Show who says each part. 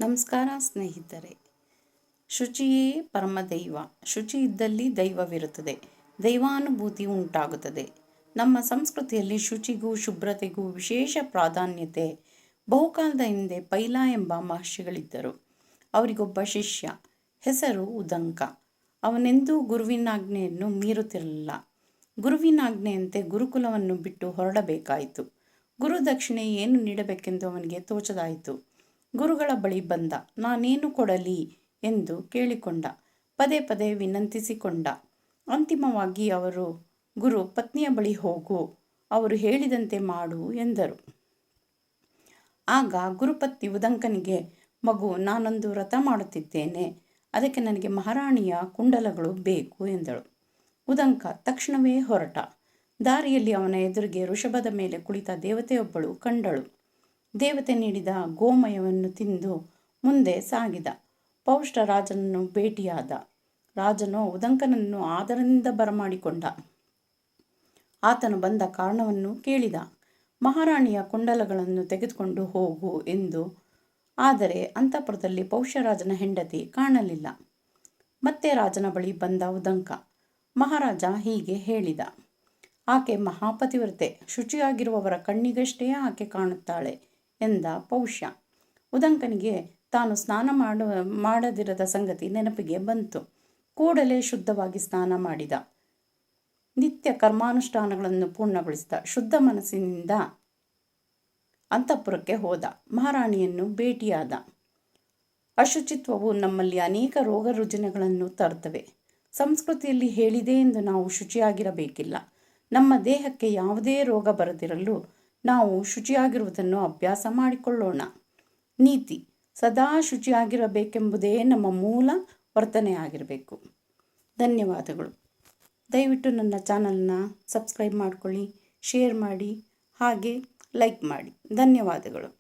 Speaker 1: ನಮಸ್ಕಾರ ಸ್ನೇಹಿತರೆ. ಶುಚಿಯೇ ಪರಮದೈವ. ಶುಚಿ ಇದ್ದಲ್ಲಿ ದೈವವಿರುತ್ತದೆ, ದೈವಾನುಭೂತಿ ಉಂಟಾಗುತ್ತದೆ. ನಮ್ಮ ಸಂಸ್ಕೃತಿಯಲ್ಲಿ ಶುಚಿಗೂ ಶುಭ್ರತೆಗೂ ವಿಶೇಷ ಪ್ರಾಧಾನ್ಯತೆ. ಬಹುಕಾಲದ ಹಿಂದೆ ಪೈಲ ಎಂಬ ಮಹರ್ಷಿಗಳಿದ್ದರು. ಅವರಿಗೊಬ್ಬ ಶಿಷ್ಯ, ಹೆಸರು ಉದಂಕ. ಅವನೆಂದೂ ಗುರುವಿನಾಜ್ಞೆಯನ್ನು ಮೀರುತ್ತಿರಲಿಲ್ಲ. ಗುರುವಿನಾಜ್ಞೆಯಂತೆ ಗುರುಕುಲವನ್ನು ಬಿಟ್ಟು ಹೊರಡಬೇಕಾಯಿತು. ಗುರುದಕ್ಷಿಣೆ ಏನು ನೀಡಬೇಕೆಂದು ಅವನಿಗೆ ತೋಚದಾಯಿತು. ಗುರುಗಳ ಬಳಿ ಬಂದ. ನಾನೇನು ಕೊಡಲಿ ಎಂದು ಕೇಳಿಕೊಂಡ. ಪದೇ ಪದೇ ವಿನಂತಿಸಿಕೊಂಡ. ಅಂತಿಮವಾಗಿ ಅವರು ಗುರು ಪತ್ನಿಯ ಬಳಿ ಹೋಗು, ಅವರು ಹೇಳಿದಂತೆ ಮಾಡು ಎಂದರು. ಆಗ ಗುರುಪತ್ನಿ ಉದಂಕನಿಗೆ, ಮಗು, ನಾನೊಂದು ವ್ರತ ಮಾಡುತ್ತಿದ್ದೇನೆ, ಅದಕ್ಕೆ ನನಗೆ ಮಹಾರಾಣಿಯ ಕುಂಡಲಗಳು ಬೇಕು ಎಂದಳು. ಉದಂಕ ತಕ್ಷಣವೇ ಹೊರಟ. ದಾರಿಯಲ್ಲಿ ಅವನ ಎದುರಿಗೆ ಋಷಭದ ಮೇಲೆ ಕುಳಿತ ದೇವತೆಯೊಬ್ಬಳು ಕಂಡಳು. ದೇವತೆ ನೀಡಿದ ಗೋಮಯವನ್ನು ತಿಂದು ಮುಂದೆ ಸಾಗಿದ. ಪೌಷ್ಠ ರಾಜನನ್ನು ಭೇಟಿಯಾದ. ರಾಜನು ಉದಂಕನನ್ನು ಆದರದಿಂದ ಬರಮಾಡಿಕೊಂಡ. ಆತನು ಬಂದ ಕಾರಣವನ್ನು ಕೇಳಿದ. ಮಹಾರಾಣಿಯ ಕುಂಡಲಗಳನ್ನು ತೆಗೆದುಕೊಂಡು ಹೋಗು ಎಂದು. ಆದರೆ ಅಂತಃಪುರದಲ್ಲಿ ಪೌಷ್ಯರಾಜನ ಹೆಂಡತಿ ಕಾಣಲಿಲ್ಲ. ಮತ್ತೆ ರಾಜನ ಬಳಿ ಬಂದ ಉದಂಕ. ಮಹಾರಾಜ ಹೀಗೆ ಹೇಳಿದ, ಆಕೆ ಮಹಾಪತಿವ್ರತೆ, ಶುಚಿಯಾಗಿರುವವರ ಕಣ್ಣಿಗಷ್ಟೇ ಆಕೆ ಕಾಣುತ್ತಾಳೆ ಎಂದ ಪೌಷ್ಯ. ಉದಂಕನಿಗೆ ತಾನು ಸ್ನಾನ ಮಾಡದಿರದ ಸಂಗತಿ ನೆನಪಿಗೆ ಬಂತು. ಕೂಡಲೇ ಶುದ್ಧವಾಗಿ ಸ್ನಾನ ಮಾಡಿದ. ನಿತ್ಯ ಕರ್ಮಾನುಷ್ಠಾನಗಳನ್ನು ಪೂರ್ಣಗೊಳಿಸಿದ. ಶುದ್ಧ ಮನಸ್ಸಿನಿಂದ ಅಂತಃಪುರಕ್ಕೆ ಹೋದ. ಮಹಾರಾಣಿಯನ್ನು ಭೇಟಿಯಾದ. ಅಶುಚಿತ್ವವು ನಮ್ಮಲ್ಲಿ ಅನೇಕ ರೋಗ ರುಜಿನಗಳನ್ನು ತರುತ್ತವೆ. ಸಂಸ್ಕೃತಿಯಲ್ಲಿ ಹೇಳಿದೆ ಎಂದು ನಾವು ಶುಚಿಯಾಗಿರಬೇಕಿಲ್ಲ. ನಮ್ಮ ದೇಹಕ್ಕೆ ಯಾವುದೇ ರೋಗ ಬರದಿರಲು ನಾವು ಶುಚಿಯಾಗಿರುವುದನ್ನು ಅಭ್ಯಾಸ ಮಾಡಿಕೊಳ್ಳೋಣ. ನೀತಿ: ಸದಾ ಶುಚಿಯಾಗಿರಬೇಕೆಂಬುದೇ ನಮ್ಮ ಮೂಲ ವರ್ತನೆಯಾಗಿರಬೇಕು. ಧನ್ಯವಾದಗಳು. ದಯವಿಟ್ಟು ನನ್ನ ಚಾನಲ್ನ ಸಬ್ಸ್ಕ್ರೈಬ್ ಮಾಡಿಕೊಳ್ಳಿ, ಶೇರ್ ಮಾಡಿ, ಹಾಗೆ ಲೈಕ್ ಮಾಡಿ. ಧನ್ಯವಾದಗಳು.